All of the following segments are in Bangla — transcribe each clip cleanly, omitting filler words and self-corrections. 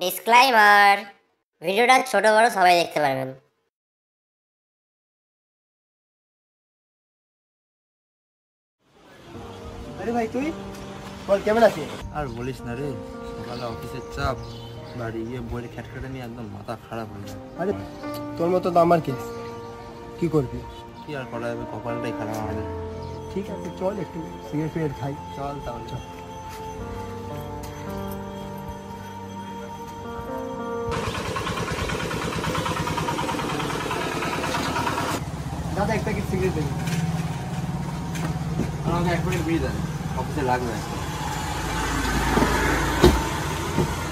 ডিসক্লাইমার, ভিডিওটা ছোট বড় সবাই দেখতে পারবেন। আরে ভাই তুই বল কেমন আছিস? আর বলিস না রে, সকালে অফিসের চাপ, বাড়ি গিয়ে বইয়ের খ্যাটখ্যাটে নিয়ে একদম মাথা খারাপ হয়ে যায়। আরে তোর মতো তো আমার কেস, কি করবি? কি আর করা যাবে, কপালটাই খারাপ আমাদের। ঠিক আছে চল একটু সিগারেট ফিগারেট খাই। চল তাহলে চল। দাদা একটা কি সিগারেট দেবে? আমাকে এক মিনিট বিয়ে দেন, অফিসে লাগবে।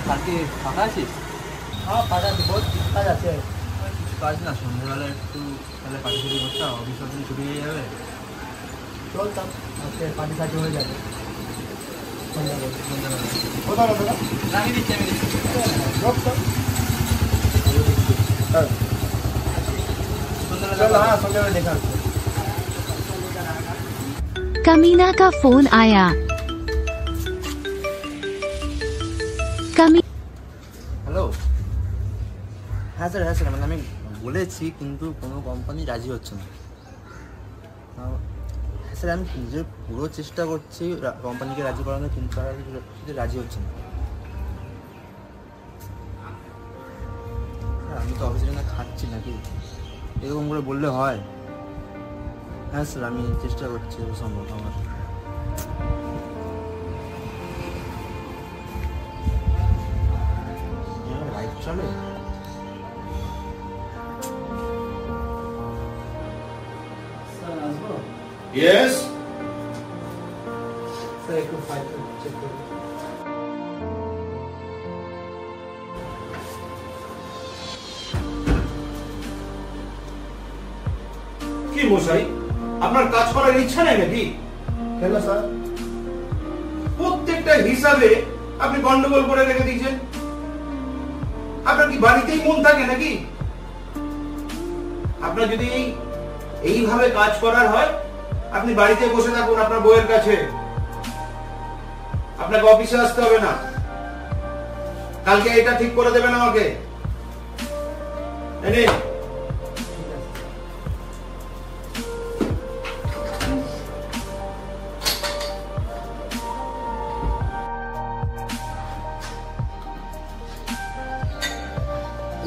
কালকে ফাঁকা আছিস? হ্যাঁ পাঠা আছে, বহুত কাজ আছে। কিছু কাজ না, সন্ধ্যেবেলা একটু তাহলে পার্টি শুরু করতাম, অফিস অফিস ছুটি হয়ে যাবে। চল তাম আজকে পার্টি সার্টি হয়ে যাবে সন্ধ্যাবেলা কোথাও না দাদা রাখিয়ে দিচ্ছি আমি। রোক তো হ্যাঁ সন্ধ্যাবেলা চল, হ্যাঁ সন্ধ্যাবেলা দেখা হচ্ছে। कमीना का फोन आया। হ্যালো। হ্যাঁ স্যার মানে আমি বলেছি, কিন্তু কোনো কোম্পানি রাজি হচ্ছে না। হ্যাঁ স্যার, আমি নিজের পুরো চেষ্টা করছি কোম্পানিকে রাজি করানোর, কিন্তু তারা রাজি হচ্ছে না। স্যার আমি তো অফিসে না খাচ্ছি নাকি, এরকম করে বললে হয়? হ্যাঁ স্যার, আমি চেষ্টা করছি সম্ভব আমার। লাইট চলে। স্যার আসবো? ইয়েস, স্যার একটু ফাইল চেক করুন। কি মশাই, আপনার কাজ করার ইচ্ছা নেই নাকি? কেন স্যার? প্রত্যেকটা হিসাবে আপনি গন্ডগোল করে রেখে দিয়েছেন। আপনার কি বাড়িতেই মন থাকে নাকি? আপনার যদি এইভাবে কাজ করার হয়, আপনি বাড়িতে বসে থাকুন আপনার বউয়ের কাছে, আপনাকে অফিসে আসতে হবে না। কালকে এটা ঠিক করে দেবেন আমাকে। এই নিন।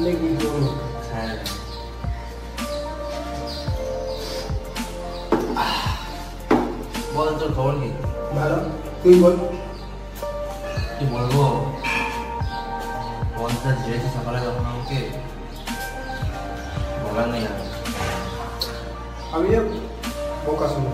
লেগে গেল। হ্যাঁ বল, তোর খবর কি? ভালো, তুই বল। কি বলবো, পঞ্চাশ যেহেতু সকালে যখন আমাকে বলার নেই আর। আমি বোকা শুনে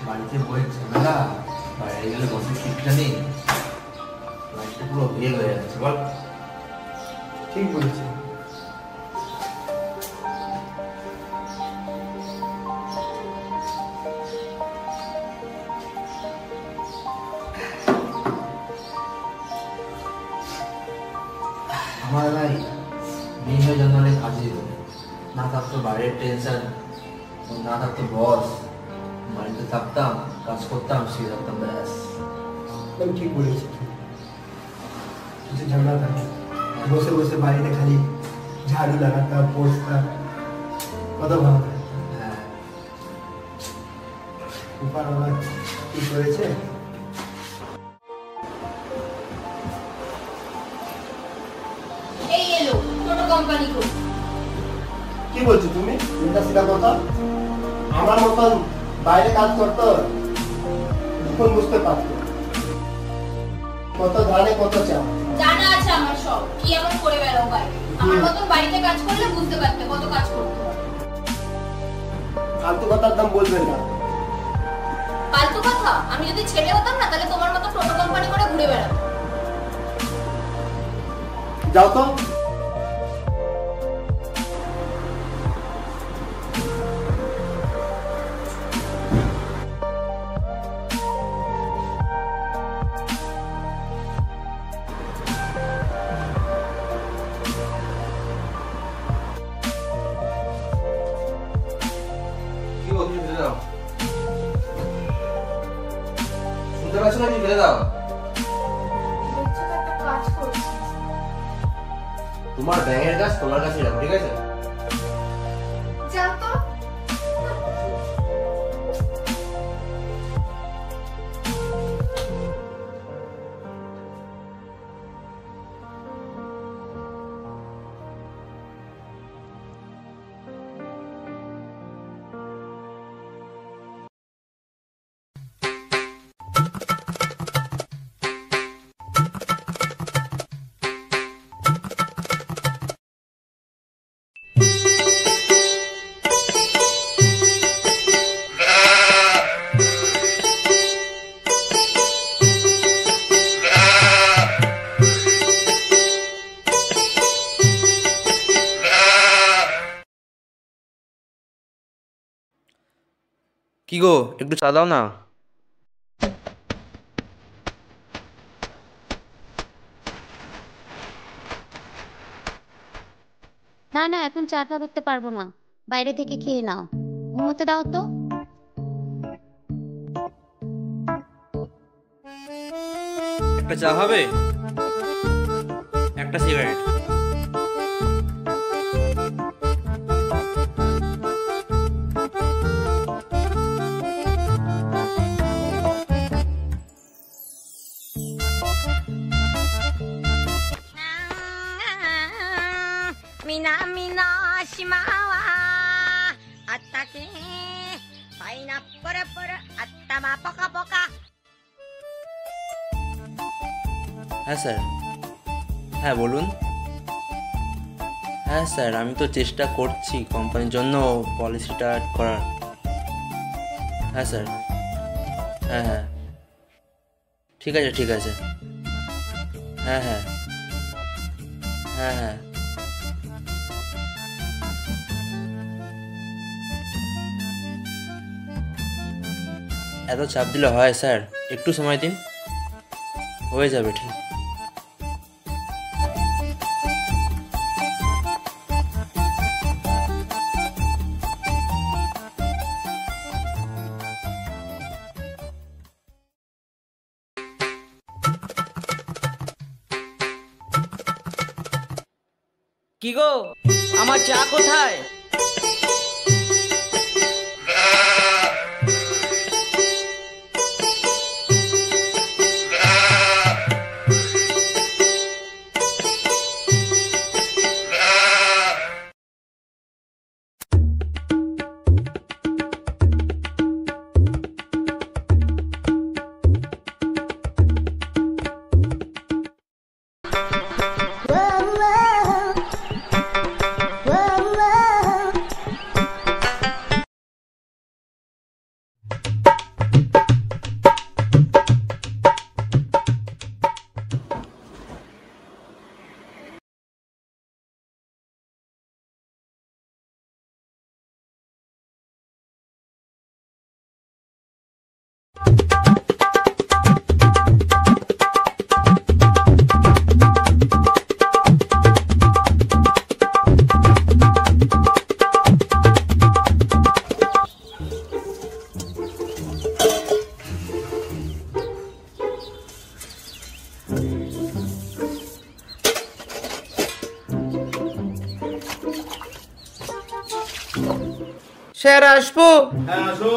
বাড়িতে বইয়ের ঝামেলা, বাইরে গেলে বসে ঠিকটা নেই, লাইফটা পুরো বের হয়ে যাচ্ছে। বল ঠিক বলেছি। আমার ভাই মেয়ে হয়ে জন্মালে কাজে না থাকতো বাইরের টেনশন, না থাকতো বস, বাড়িতে থাকতাম, কাজ করতাম, শুয়ে থাকতাম, ব্যাস। একদম ঠিক বলেছি। কিছু ঝামেলা থাকে, বসে বসে বাড়িতে খালি ঝাড়ু লাগাতাম, পোছতাম, কত ভালো থাকে। হ্যাঁ উপর আমার কি করেছে। এই এলো টোটো কোম্পানি কো। কি বলছো তুমি? উল্টা সিধা কথা। আমার মতন বাইরে কাজ করতো, এখন বুঝতে পারতো কত ধানে কত চাপ। জানা আছে আমার সব, কি এমন করে বেড়াও বাইরে। আমার মতন বাড়িতে কাজ করলে বুঝতে পারতে কত কাজ করতে হয়। ফালতু কথার দাম বলবেন না। ফালতু কথা? আমি যদি ছেলে হতাম না, তাহলে তোমার মতো টোটো কোম্পানি করে ঘুরে বেড়াবো। যাও তো। ফেলে দাও। দেখছো তো একটা কাজ করছি। তোমার ব্যাঙের গাছ তোমার কাছে রাখো, ঠিক আছে? যাও তো। কি গো, একটু চা দাও না। না না, এখন চাটা করতে পারবো না, বাইরে থেকে খেয়ে নাও। ঘুমোতে দাও তো। একটা চা হবে, একটা সিগারেট।みなみの島はあったけパイナップルプルあったまポカポカ। হ্যাঁ স্যার, হ্যাঁ বলুন। হ্যাঁ স্যার, আমি তো চেষ্টা করছি কোম্পানির জন্য পলিসিটা করার। হ্যাঁ স্যার, হ্যাঁ হ্যাঁ, ঠিক আছে ঠিক আছে। হ্যাঁ হ্যাঁ হ্যাঁ হ্যাঁ, এত চাপ দিলে হয় স্যার? একটু সময় দিন, হয়ে যাবে ঠিক। কি গো, আমার চা কোথায়? স্যার আসবো? হ্যাঁ আসো।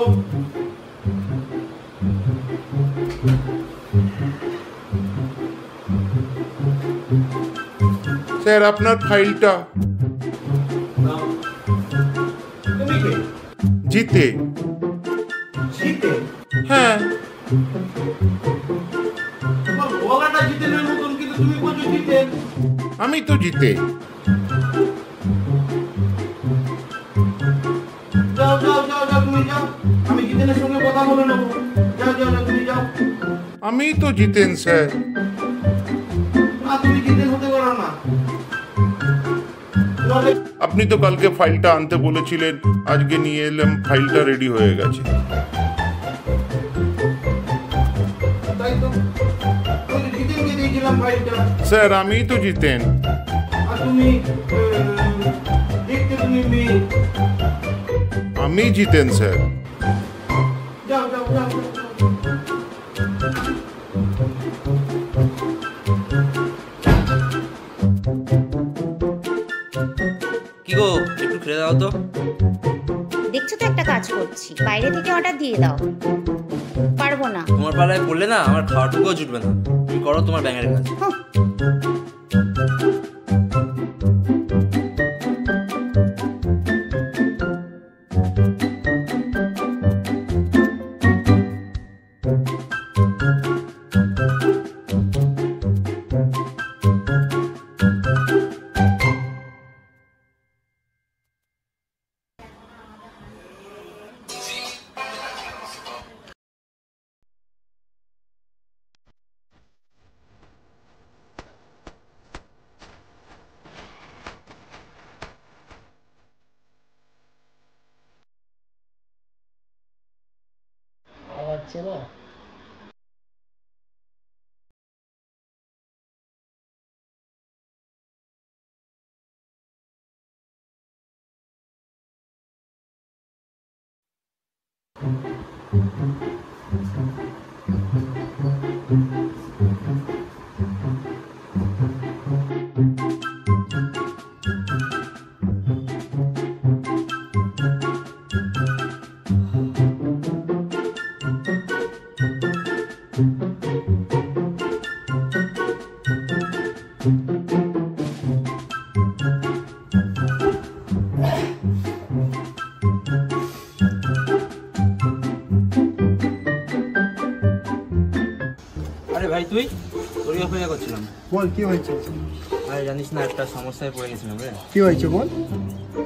স্যার আপনার ফাইলটা। নাও। তুমি কে? জিতে। জিতে? হ্যাঁ। তোমার গলাটা জিতেনের মতন, কিন্তু তুমি বলছো জিতেন। আমি তো জিতে। যাও যাও যাও যাও, তুমি যাও, আমি জিতেনের সঙ্গে কথা বলে নেবো। যাও যাও যাও, তুমি যাও। আমি তো জিতেন স্যার। না, তুমি জিতেন হতে পারো না। আপনি তো কালকে ফাইলটা আনতে বলেছিলেন, আজকে নিয়ে এলাম, ফাইলটা রেডি হয়ে গেছে। তাই তো, আমি জিতেনকে দিয়েছিলাম ফাইলটা। স্যার আমি তো জিতেন। আর তুমি দেখতে তুমি মেয়ে। আমি জিতেন স্যার। যাও যাও যাও যাও। দাও তো। দেখছো তো একটা কাজ করছি, বাইরে থেকে অর্ডার দিয়ে দাও। পারবো না। তোমার পালায় পড়লে না আমার খাওয়াটুকুও জুটবে না। তুমি করো তোমার ব্যাঙের কাজ। হচ্ছে না। আরে ভাই তুই তোরই অপেক্ষা করছিলাম। বল কি হয়েছে? আরে জানিস না একটা সমস্যায় পড়ে গেছিলাম রে। কি হয়েছে বল?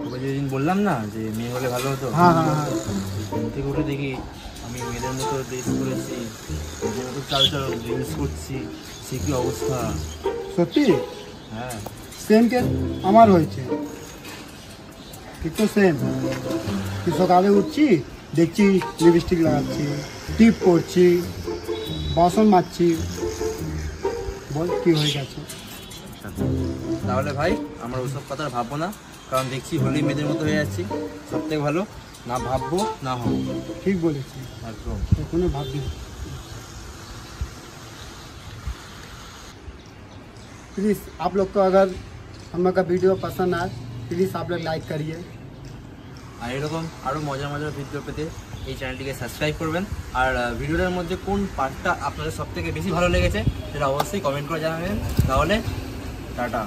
তোকে যেদিন বললাম না যে মেয়ে হলে ভালো হতো, হ্যাঁ হ্যাঁ হ্যাঁ, ঘুম থেকে উঠে দেখি আমি মেয়েদের মতো ড্রেস করেছি, মেয়েদের মতো চাল চাল রিলস করছি, সে কি অবস্থা। সত্যি? হ্যাঁ সেম কেস আমার হয়েছে, ঠিক তো সেম। কি সকালে উঠছি দেখছি লিপস্টিক লাগাচ্ছি, টিপ করছি, বাসন মাজছি, বল কি হয়ে গেছে? তাহলে ভাই আমরা ওসব কথা আর ভাববো না, কারণ দেখছি হোলি মেয়েদের মতো হয়ে যাচ্ছি। সব থেকে ভালো না ভাববো না হবো। ঠিক বলেছি, একদম। কখনো ভাববি। प्लीज़ आप लोग को अगर हम लोग का वीडियो पसंद आए प्लीज़ आप लोग लाइक करिए। আর এরকম আরও মজার মজার ভিডিও পেতে এই চ্যানেলটিকে সাবস্ক্রাইব করবেন। আর ভিডিওটার মধ্যে কোন পার্টটা আপনাদের সবথেকে বেশি ভালো লেগেছে সেটা অবশ্যই কমেন্ট করে জানাবেন। তাহলে টাটা।